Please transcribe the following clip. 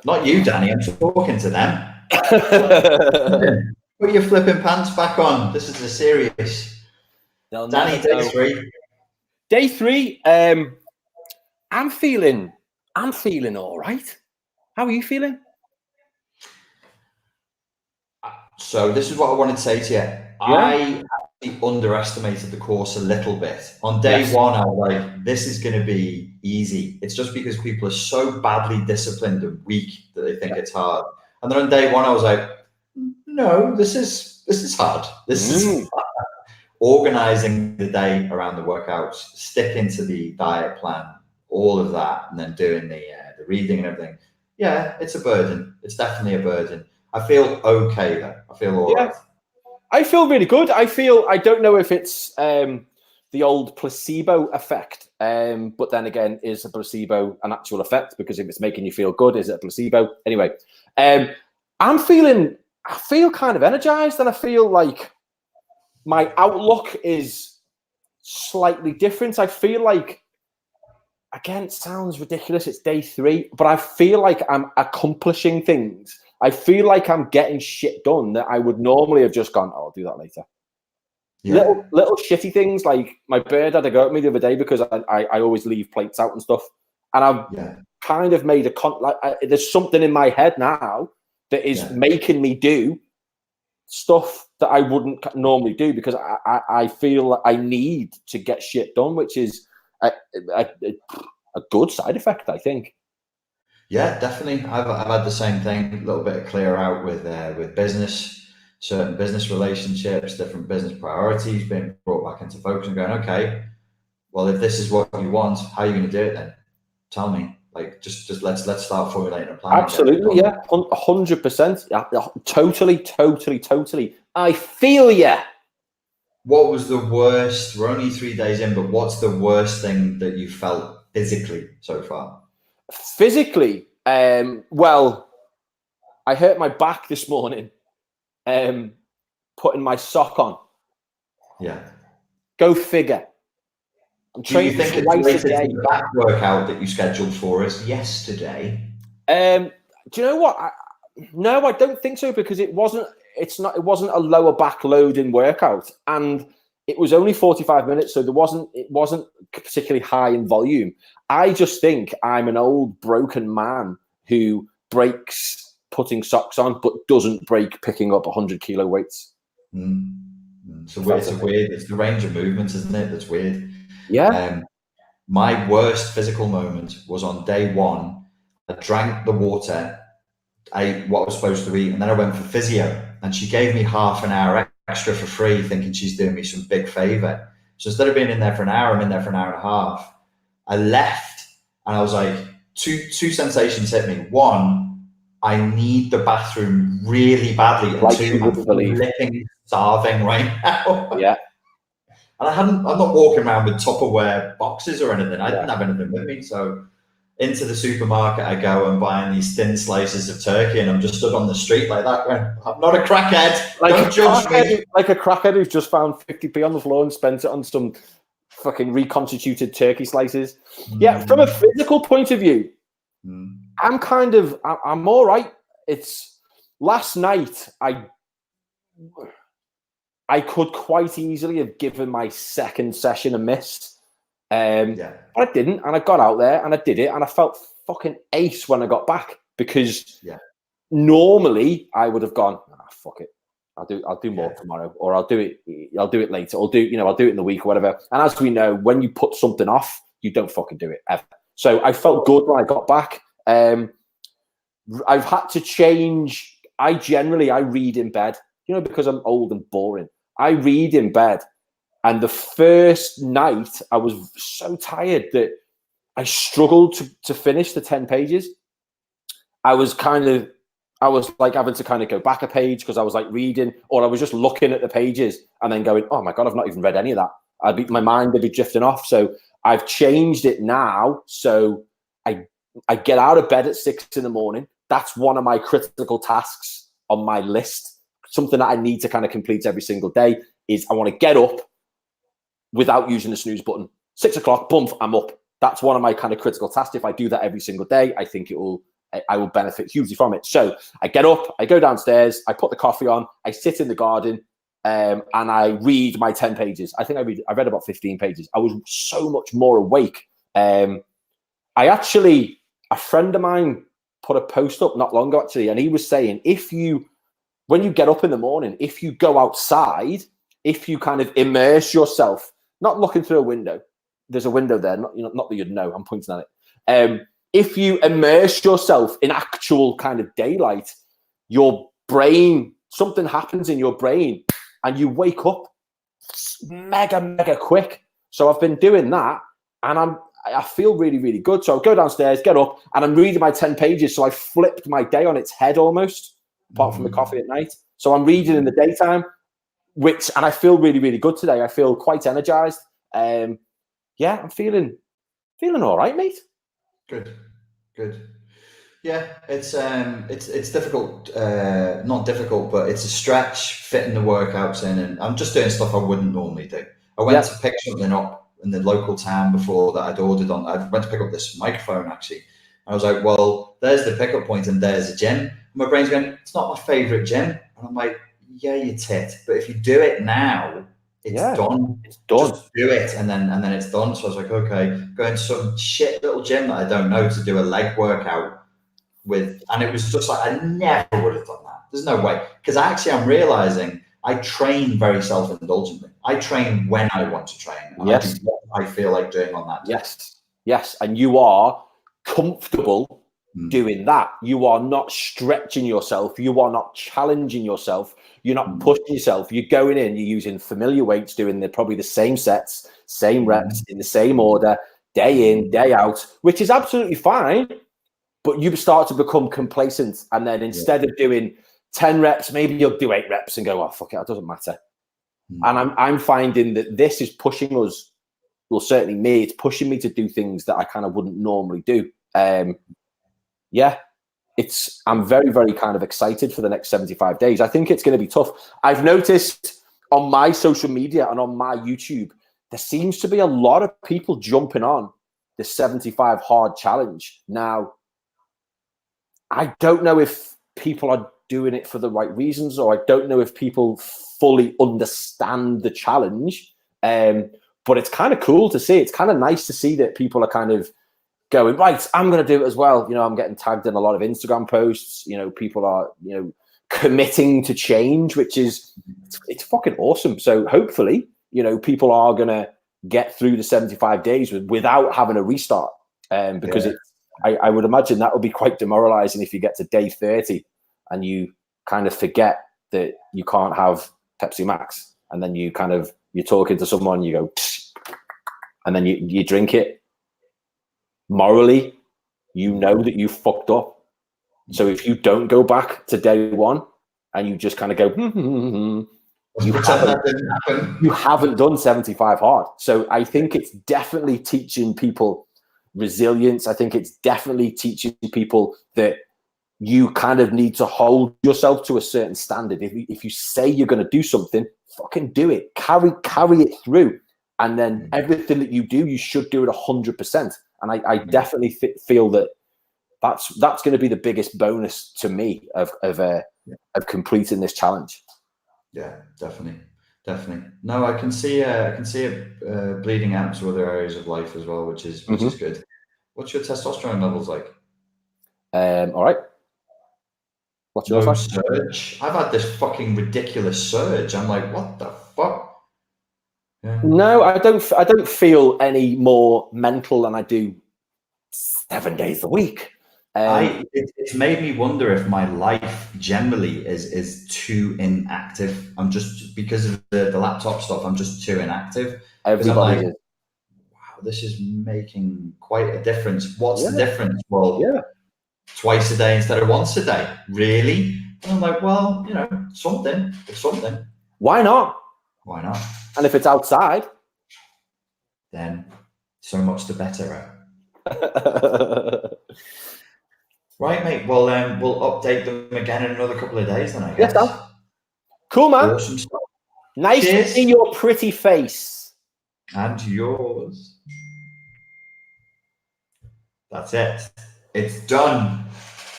Not you, Danny. I'm talking to them. Put your flipping pants back on. This is a serious. They'll Danny, never day know. 3. Day 3. I'm feeling all right. How are you feeling? So this is what I wanted to say to you. Yeah. I actually underestimated the course a little bit. On day 1, I was like, this is going to be easy. It's just because people are so badly disciplined and weak that they think it's hard. And then on day 1, I was like, no, this is hard. This is organizing the day around the workouts, sticking to the diet plan, all of that, and then doing the reading and everything. Yeah, it's a burden. It's definitely a burden. I feel okay though. I feel all right. I feel really good. I don't know if it's the old placebo effect, but then again, is a placebo an actual effect? Because if it's making you feel good, is it a placebo? Anyway, I feel kind of energized, and I feel like my outlook is slightly different. I feel like, again, it sounds ridiculous, it's day 3, but I feel like I'm accomplishing things. I feel like I'm getting shit done that I would normally have just gone, oh, I'll do that later. Yeah. Little shitty things, like my bird had a go at me the other day because I always leave plates out and stuff. And I've kind of made there's something in my head now that is making me do stuff that I wouldn't normally do because I feel like I need to get shit done, which is a good side effect, I think. Yeah, definitely. I've had the same thing. A little bit of clear out with business, certain business relationships, different business priorities being brought back into focus and going, okay, well, if this is what you want, how are you going to do it then? Tell me. Like, just let's start formulating a plan. Absolutely, yeah, 100%. Totally. I feel ya. What was the worst? We're only 3 days in, but what's the worst thing that you felt physically so far? Physically, well, I hurt my back this morning, putting my sock on. Yeah. Go figure. Do you think it's related to the back workout that you scheduled for us yesterday? Do you know what? No, I don't think so, because it wasn't a lower back loading workout, and it was only 45 minutes, so it wasn't particularly high in volume. I just think I'm an old broken man who breaks putting socks on, but doesn't break picking up 100-kilo weights. So it's weird. It's the range of movements, isn't it? That's weird. Yeah. My worst physical moment was on day 1. I drank the water, ate what I was supposed to eat, and then I went for physio, and she gave me half an hour extra for free, thinking she's doing me some big favor. So instead of being in there for an hour, I'm in there for an hour and a half. I left, and I was like, two sensations hit me. 1, I need the bathroom really badly, and 2, I'm flipping starving right now. Yeah. And I'm not walking around with Tupperware boxes or anything. I didn't have anything with me. So into the supermarket I go and buying these thin slices of turkey, and I'm just stood on the street like that going, I'm not a crackhead. Don't judge me. Like a crackhead who's just found 50p on the floor and spent it on some fucking reconstituted turkey slices. Yeah, from a physical point of view, I'm all right. It's last night I could quite easily have given my second session a miss. But I didn't, and I got out there and I did it, and I felt fucking ace when I got back, because normally I would have gone, fuck it, I'll do more tomorrow, or I'll do it later, or I'll do it in the week or whatever. And as we know, when you put something off, you don't fucking do it ever. So I felt good when I got back. I've had to change. I read in bed, because I'm old and boring. I read in bed. And the first night I was so tired that I struggled to finish the 10 pages. I was like having to kind of go back a page because I was like reading, or I was just looking at the pages and then going, oh my God, I've not even read any of that. My mind would be drifting off. So I've changed it now. So I get out of bed at 6 a.m. That's one of my critical tasks on my list. Something that I need to kind of complete every single day is I want to get up without using the snooze button. 6 o'clock, boom, I'm up. That's one of my kind of critical tasks. If I do that every single day, I think it will I will benefit hugely from it. So I get up, I go downstairs, I put the coffee on, I sit in the garden, and I read my 10 pages. I think I read about 15 pages. I was so much more awake. A friend of mine put a post up not long ago, actually, and he was saying, when you get up in the morning, if you go outside, if you kind of immerse yourself, not looking through a window, there's a window there, not that you'd know, I'm pointing at it. If you immerse yourself in actual kind of daylight, your brain, something happens in your brain and you wake up mega quick. So I've been doing that and I feel really, really good. So I'll go downstairs, get up, and I'm reading my 10 pages. So I flipped my day on its head almost, apart from the coffee at night. So I'm reading in the daytime, and I feel really, really good today. I feel quite energized. I'm feeling all right, mate. Good. Yeah, it's difficult, not difficult, but it's a stretch fitting the workouts in, and I'm just doing stuff I wouldn't normally do. I went to pick something up in the local town before that I'd ordered on. I went to pick up this microphone actually. I was like, well, there's the pickup point and there's a gym. And my brain's going, it's not my favorite gym. And I'm like, yeah, you tit, but if you do it now, it's done. It's done. Just do it, and then it's done. So I was like, okay, going to some shit little gym that I don't know to do a leg workout with, and it was just like I never would have done that. There's no way, because I'm realizing I train very self-indulgently. I train when I want to train. And I do what I feel like doing on that day. Yes, and you are comfortable doing that. You are not stretching yourself. You are not challenging yourself. You're not pushing yourself. You're going in, you're using familiar weights, doing probably the same sets, same reps, in the same order, day in, day out, which is absolutely fine. But you start to become complacent. And then instead of doing 10 reps, maybe you'll do 8 reps and go, oh, fuck it, it doesn't matter. And I'm finding that this is pushing us, well, certainly me, it's pushing me to do things that I kind of wouldn't normally do. I'm very, very kind of excited for the next 75 days. I think it's going to be tough. I've noticed on my social media and on my YouTube, there seems to be a lot of people jumping on the 75 hard challenge. Now, I don't know if people are doing it for the right reasons, or I don't know if people fully understand the challenge. But it's kind of cool to see. It's kind of nice to see that people are kind of going, right, I'm going to do it as well. I'm getting tagged in a lot of Instagram posts. People are, committing to change, which is, it's fucking awesome. So hopefully, people are going to get through the 75 days without having a restart. Because I would imagine that would be quite demoralizing if you get to day 30 and you kind of forget that you can't have Pepsi Max. And then you're talking to someone, you go, and then you drink it. Morally, you know that you fucked up. So if you don't go back to day one and you just kind of go, you haven't done 75 hard. So I think it's definitely teaching people resilience. I think it's definitely teaching people that you kind of need to hold yourself to a certain standard. If you say you're going to do something, fucking do it. Carry it through. And then everything that you do, you should do it 100%. And I definitely feel that that's going to be the biggest bonus to me of completing this challenge. Yeah, definitely. No, I can see it bleeding out to other areas of life as well, which is good. What's your testosterone levels like? All right. What's yours like? Surge. I've had this fucking ridiculous surge. I'm like, what the fuck? Yeah. No, I don't feel any more mental than I do 7 days a week. It's made me wonder if my life generally is too inactive. I'm just, because of the laptop stuff, I'm just too inactive. Everybody is. Wow, this is making quite a difference. What's the difference? Well, twice a day instead of once a day. Really? And I'm like, well, something. It's something. Why not? Why not? And if it's outside, then so much the better. Right, mate. Well, we'll update them again in another couple of days, then I guess. Yes, cool, man. Awesome stuff. Nice to see your pretty face. And yours. That's it. It's done.